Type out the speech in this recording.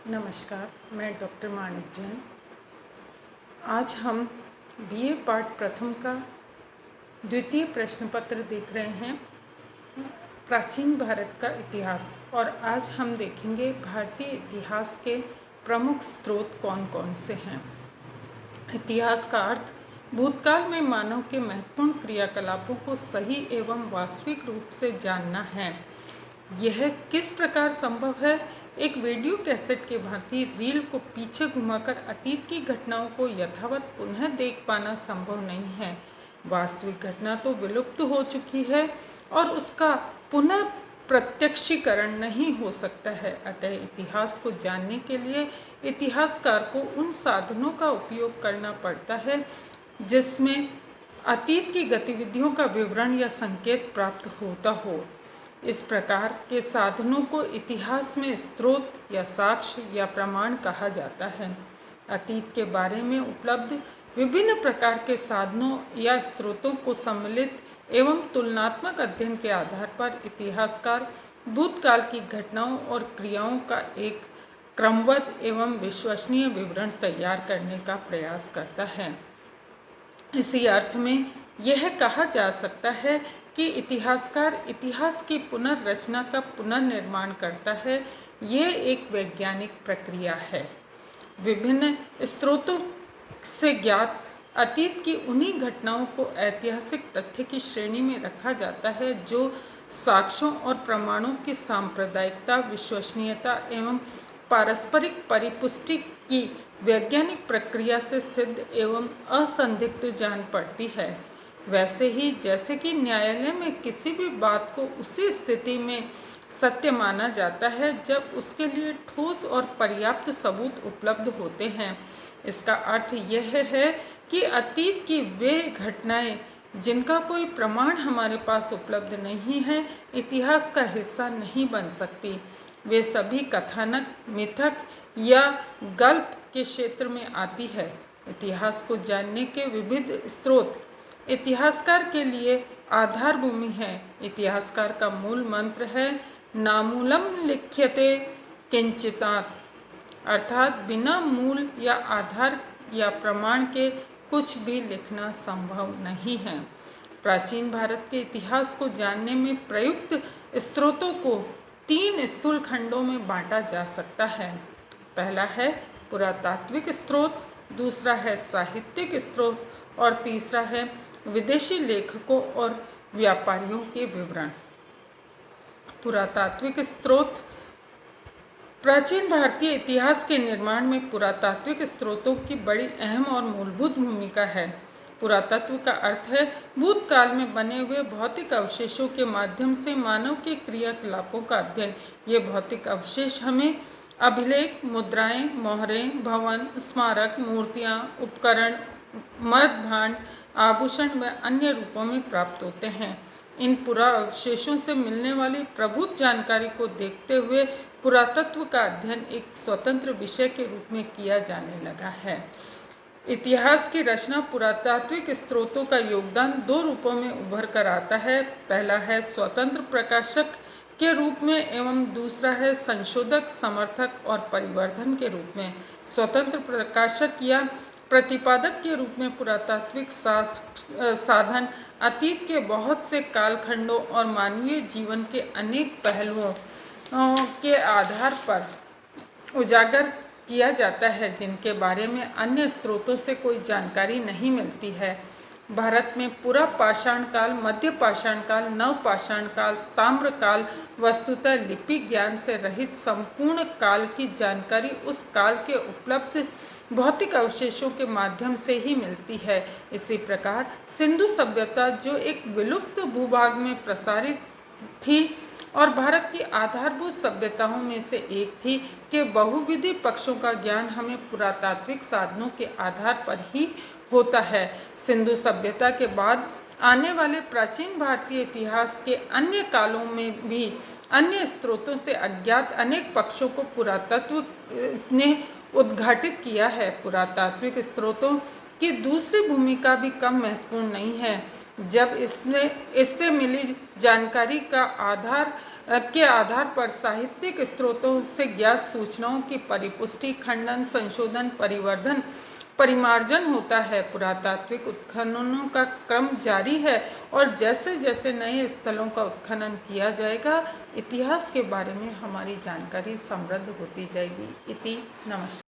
नमस्कार, मैं डॉक्टर मानिक जैन। आज हम बीए पाठ प्रथम का द्वितीय प्रश्न पत्र देख रहे हैं, प्राचीन भारत का इतिहास। और आज हम देखेंगे भारतीय इतिहास के प्रमुख स्रोत कौन कौन से हैं। इतिहास का अर्थ भूतकाल में मानव के महत्वपूर्ण क्रियाकलापों को सही एवं वास्तविक रूप से जानना है। यह किस प्रकार संभव है? एक वीडियो कैसेट के भांति रील को पीछे घुमाकर अतीत की घटनाओं को यथावत पुनः देख पाना संभव नहीं है। वास्तविक घटना तो विलुप्त हो चुकी है और उसका पुनः प्रत्यक्षीकरण नहीं हो सकता है। अतः इतिहास को जानने के लिए इतिहासकार को उन साधनों का उपयोग करना पड़ता है जिसमें अतीत की गतिविधियों का विवरण या संकेत प्राप्त होता हो। इस प्रकार के साधनों को इतिहास में स्रोत या साक्ष्य या प्रमाण कहा जाता है। अतीत के बारे में उपलब्ध विभिन्न प्रकार के साधनों या स्रोतों को सम्मिलित एवं तुलनात्मक अध्ययन के आधार पर इतिहासकार भूतकाल की घटनाओं और क्रियाओं का एक क्रमबद्ध एवं विश्वसनीय विवरण तैयार करने का प्रयास करता है। इसी अर्थ में यह कहा जा सकता है कि इतिहासकार इतिहास की पुनर्रचना का पुनर्निर्माण करता है। यह एक वैज्ञानिक प्रक्रिया है। विभिन्न स्रोतों से ज्ञात अतीत की उन्हीं घटनाओं को ऐतिहासिक तथ्य की श्रेणी में रखा जाता है जो साक्ष्यों और प्रमाणों की सांप्रदायिकता, विश्वसनीयता एवं पारस्परिक परिपुष्टि की वैज्ञानिक प्रक्रिया से सिद्ध एवं असंदिग्ध जान पड़ती है। वैसे ही जैसे कि न्यायालय में किसी भी बात को उसी स्थिति में सत्य माना जाता है जब उसके लिए ठोस और पर्याप्त सबूत उपलब्ध होते हैं। इसका अर्थ यह है कि अतीत की वे घटनाएं जिनका कोई प्रमाण हमारे पास उपलब्ध नहीं है, इतिहास का हिस्सा नहीं बन सकती। वे सभी कथानक, मिथक या गल्प के क्षेत्र में आती है। इतिहास को जानने के विविध स्रोत इतिहासकार के लिए आधार भूमि है। इतिहासकार का मूल मंत्र है नामूलम लिख्यते किंचितात्, अर्थात बिना मूल या आधार या प्रमाण के कुछ भी लिखना संभव नहीं है। प्राचीन भारत के इतिहास को जानने में प्रयुक्त स्रोतों को 3 स्थूल खंडों में बांटा जा सकता है। पहला है पुरातात्विक स्रोत, दूसरा है साहित्यिक स्रोत और तीसरा है विदेशी लेखकों और व्यापारियों के विवरण। पुरातात्विक स्रोत। प्राचीन भारतीय इतिहास के निर्माण में पुरातात्विक स्रोतों की बड़ी अहम और मूलभूत भूमिका है। पुरातत्व का अर्थ है भूतकाल में बने हुए भौतिक अवशेषों के माध्यम से मानव के क्रियाकलापों का अध्ययन। ये भौतिक अवशेष हमें अभिलेख, मुद्राएं, मोहरें, भवन, स्मारक, मूर्तियां, उपकरण, मृदभांड, आभूषण व अन्य रूपों में प्राप्त होते हैं। इन पुराअवशेषों से मिलने वाली प्रभुत जानकारी को देखते हुए पुरातत्व का अध्ययन एक स्वतंत्र विषय के रूप में किया जाने लगा है। इतिहास की रचना पुरातात्विक स्रोतों का योगदान 2 रूपों में उभर कर आता है। पहला है स्वतंत्र प्रकाशक के रूप में एवं दूसरा है संशोधक, समर्थक और परिवर्धन के रूप में। स्वतंत्र प्रकाशक या प्रतिपादक के रूप में पुरातात्विक साधन अतीत के बहुत से कालखंडों और मानवीय जीवन के अनेक पहलुओं के आधार पर उजागर किया जाता है जिनके बारे में अन्य स्रोतों से कोई जानकारी नहीं मिलती है। भारत में पूरा पाषाण काल, मध्य पाषाण काल, नव पाषाण काल, ताम्र काल वस्तुतः लिपि ज्ञान से रहित संपूर्ण काल की जानकारी उस काल के उपलब्ध भौतिक अवशेषों के माध्यम से ही मिलती है। इसी प्रकार सिंधु सभ्यता जो एक विलुप्त भूभाग में प्रसारित थी और भारत की आधारभूत सभ्यताओं में से एक थी के बहुविधि पक्षों का ज्ञान हमें पुरातात्विक साधनों के आधार पर ही होता है। सिंधु सभ्यता के बाद आने वाले प्राचीन भारतीय इतिहास के अन्य कालों में भी अन्य स्रोतों से अज्ञात अनेक पक्षों को पुरातत्व ने उद्घाटित किया है। पुरातात्विक स्रोतों की दूसरी भूमिका भी कम महत्वपूर्ण नहीं है। जब इससे मिली जानकारी का आधार के आधार पर साहित्यिक स्रोतों से ज्ञात सूचनाओं की परिपुष्टि, खंडन, संशोधन, परिवर्धन, परिमार्जन होता है। पुरातात्विक उत्खननों का क्रम जारी है और जैसे जैसे नए स्थलों का उत्खनन किया जाएगा, इतिहास के बारे में हमारी जानकारी समृद्ध होती जाएगी। इति नमस्कार।